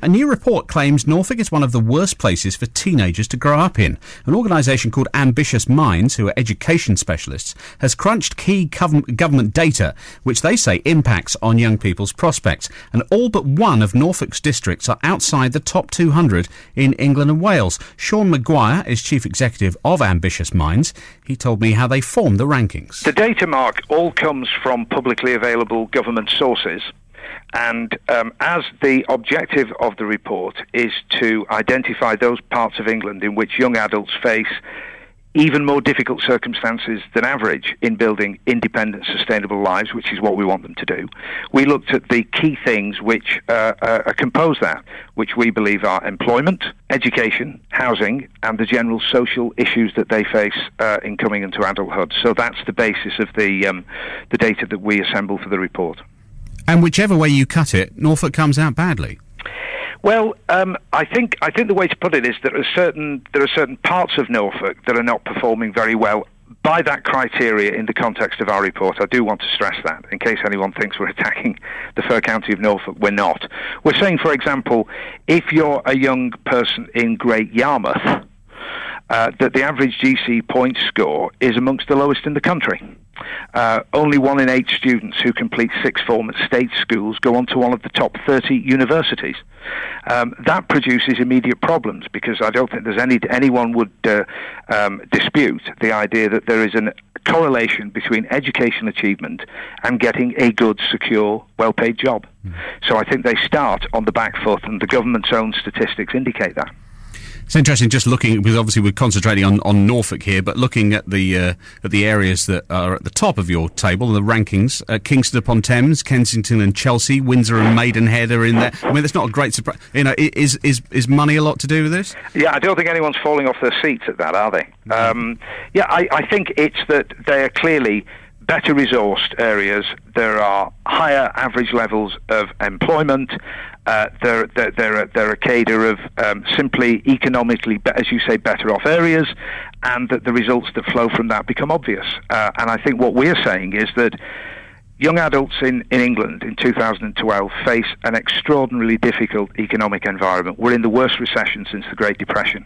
A new report claims Norfolk is one of the worst places for teenagers to grow up in. An organisation called Ambitious Minds, who are education specialists, has crunched key government data, which they say impacts on young people's prospects. And all but one of Norfolk's districts are outside the top 200 in England and Wales. Sean McGuire is chief executive of Ambitious Minds. He told me how they formed the rankings. The data, Mark, all comes from publicly available government sources. And as the objective of the report is to identify those parts of England in which young adults face even more difficult circumstances than average in building independent, sustainable lives, which is what we want them to do, we looked at the key things which compose that, which we believe are employment, education, housing, and the general social issues that they face in coming into adulthood. So that's the basis of the data that we assemble for the report. And whichever way you cut it, Norfolk comes out badly. Well, I think the way to put it is that there are certain parts of Norfolk that are not performing very well by that criteria in the context of our report. I do want to stress that, in case anyone thinks we're attacking the fair county of Norfolk. We're not. We're saying, for example, if you're a young person in Great Yarmouth, that the average GC point score is amongst the lowest in the country. Only 1 in 8 students who complete sixth form at state schools go on to one of the top 30 universities. That produces immediate problems, because I don't think there's anyone would dispute the idea that there is a correlation between education achievement and getting a good, secure, well-paid job. So I think they start on the back foot, and the government's own statistics indicate that. It's interesting just looking, because obviously we're concentrating on Norfolk here, but looking at the areas that are at the top of your table, the rankings, Kingston upon Thames, Kensington and Chelsea, Windsor and Maidenhead are in there. I mean, that's not a great surprise. You know, is money a lot to do with this? Yeah, I don't think anyone's falling off their seats at that, are they? I think it's that they are clearly better resourced areas. There are higher average levels of employment. They're a cadre of simply economically, as you say, better off areas, and that the results that flow from that become obvious. And I think what we're saying is that young adults in England in 2012 face an extraordinarily difficult economic environment. We're in the worst recession since the Great Depression.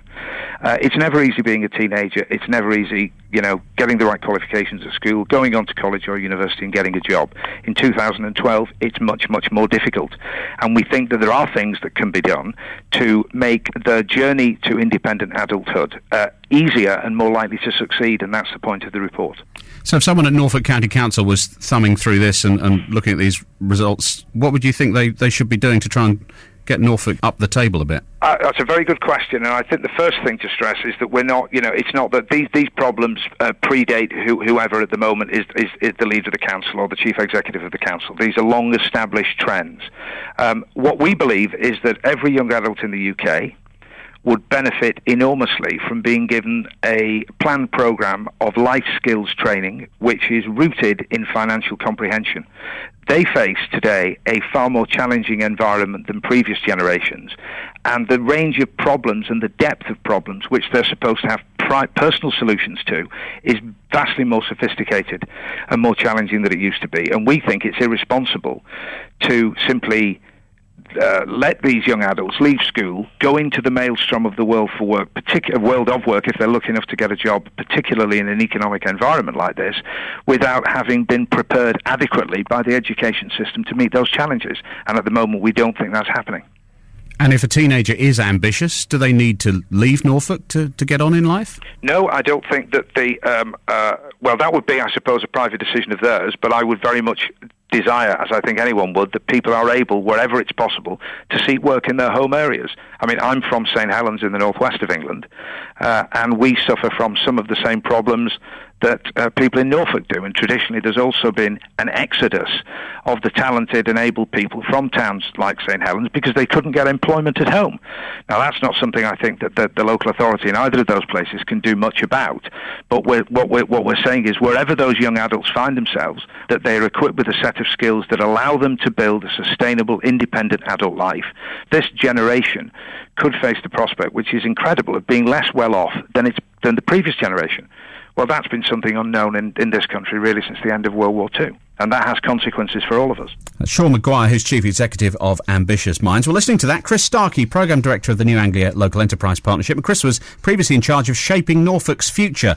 It's never easy being a teenager. It's never easy, getting the right qualifications at school, going on to college or university and getting a job. In 2012, it's much, much more difficult. And we think that there are things that can be done to make the journey to independent adulthood easier and more likely to succeed, and that's the point of the report. So if someone at Norfolk County Council was thumbing through this and looking at these results, what would you think they should be doing to try and get Norfolk up the table a bit? That's a very good question, and I think the first thing to stress is that we're not, it's not that these problems predate whoever at the moment is the leader of the council or the chief executive of the council. These are long-established trends. What we believe is that every young adult in the UK would benefit enormously from being given a planned programme of life skills training which is rooted in financial comprehension. They face today a far more challenging environment than previous generations, and the range of problems and the depth of problems which they're supposed to have personal solutions to is vastly more sophisticated and more challenging than it used to be. And we think it's irresponsible to simply let these young adults leave school, go into the maelstrom of the world for work, world of work, if they're lucky enough to get a job, particularly in an economic environment like this, without having been prepared adequately by the education system to meet those challenges. And at the moment, we don't think that's happening. And if a teenager is ambitious, do they need to leave Norfolk to get on in life? No, I don't think that that would be, I suppose, a private decision of theirs, but I would very much desire, as I think anyone would, that people are able, wherever it's possible, to seek work in their home areas. I mean, I'm from St Helens in the northwest of England, and we suffer from some of the same problems that people in Norfolk do. And traditionally, there's also been an exodus of the talented and able people from towns like St Helens because they couldn't get employment at home. Now, that's not something I think that the local authority in either of those places can do much about. But what we're saying is, wherever those young adults find themselves, that they are equipped with a set of skills that allow them to build a sustainable, independent adult life. This generation could face the prospect, which is incredible, of being less well off than the previous generation. Well, that's been something unknown in this country really since the end of World War II. And that has consequences for all of us. That's Sean McGuire, who's Chief Executive of Ambitious Minds. We're listening to that. Chris Starkie, Programme Director of the New Anglia Local Enterprise Partnership. And Chris was previously in charge of shaping Norfolk's future.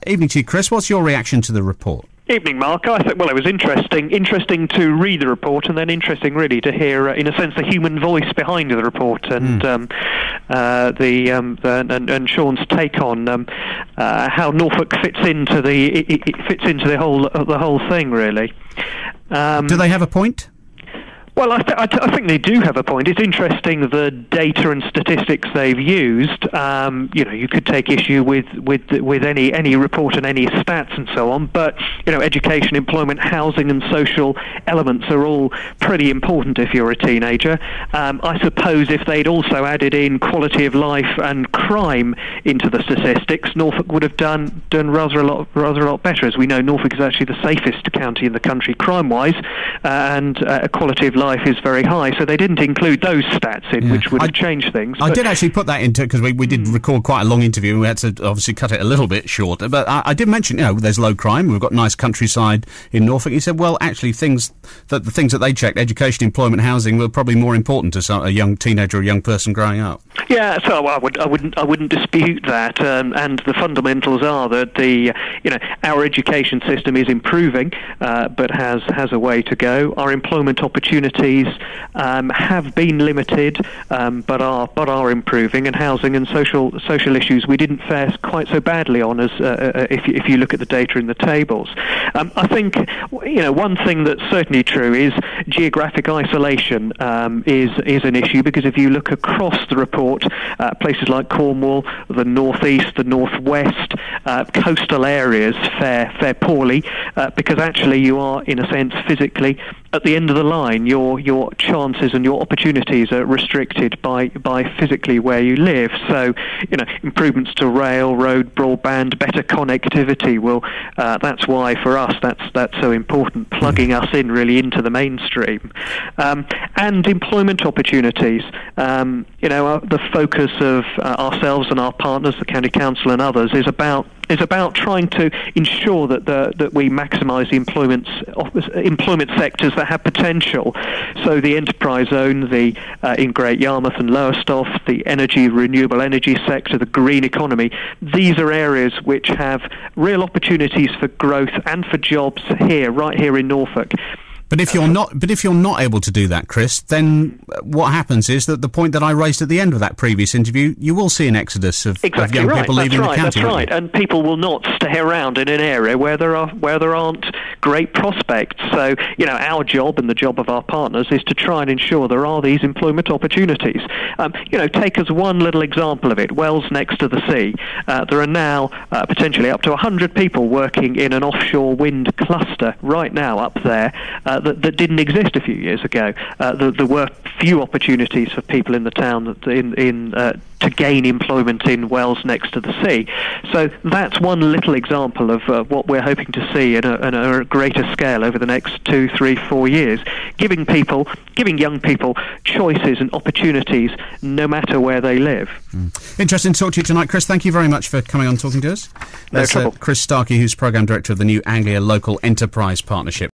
Evening to you, Chris. What's your reaction to the report? Evening, Mark. I thought, well, it was interesting to read the report, and then interesting, really, to hear, in a sense, the human voice behind the report, and and Sean's take on how Norfolk fits into the whole thing, really. Do they have a point? Well, I think they do have a point. It's interesting the data and statistics they've used. You could take issue with any report and any stats and so on, but education, employment, housing, and social elements are all pretty important if you're a teenager. I suppose if they'd also added in quality of life and crime into the statistics, Norfolk would have done rather a lot better. As we know, Norfolk is actually the safest county in the country crime-wise, and quality of life is very high, so they didn't include those stats in, which would have changed things. I did actually put that into, because we did record quite a long interview, and we had to obviously cut it a little bit shorter, but I did mention, there's low crime, we've got nice countryside in Norfolk. He said, well, actually, the things that they checked, education, employment, housing, were probably more important to a young teenager or a young person growing up. Yeah, so I wouldn't dispute that, and the fundamentals are that our education system is improving, but has a way to go. Our employment opportunities have been limited, but are improving, and housing and social issues we didn't fare quite so badly on as if you look at the data in the tables. I think one thing that's certainly true is geographic isolation is an issue, because if you look across the report, places like Cornwall, the northeast, the northwest, coastal areas fare poorly, because actually you are, in a sense, physically at the end of the line. Your chances and your opportunities are restricted by physically where you live. So, improvements to rail, road, broadband, better connectivity that's why for us that's so important, plugging us in really into the mainstream. And employment opportunities. The focus of ourselves and our partners, the County Council and others, is about trying to ensure that we maximise the employment sectors that have potential. So the enterprise zone, in Great Yarmouth and Lowestoft, the renewable energy sector, the green economy. These are areas which have real opportunities for growth and for jobs right here in Norfolk. But if you're not able to do that, Chris, then what happens is that the point that I raised at the end of that previous interview, you will see an exodus of young people leaving the county. That's right, and people will not stay around in an area where there aren't great prospects. So, our job and the job of our partners is to try and ensure there are these employment opportunities. Take as one little example of it, Wells next to the sea. There are now potentially up to 100 people working in an offshore wind cluster right now up there that didn't exist a few years ago. There were few opportunities for people in the town to gain employment in Wells next to the sea. So that's one little example of what we're hoping to see in a greater scale over the next 2, 3, 4 years, giving young people choices and opportunities no matter where they live. Interesting to talk to you tonight, Chris. Thank you very much for coming on talking to us. No trouble. Chris Starkie, who's Programme Director of the New Anglia Local Enterprise Partnership.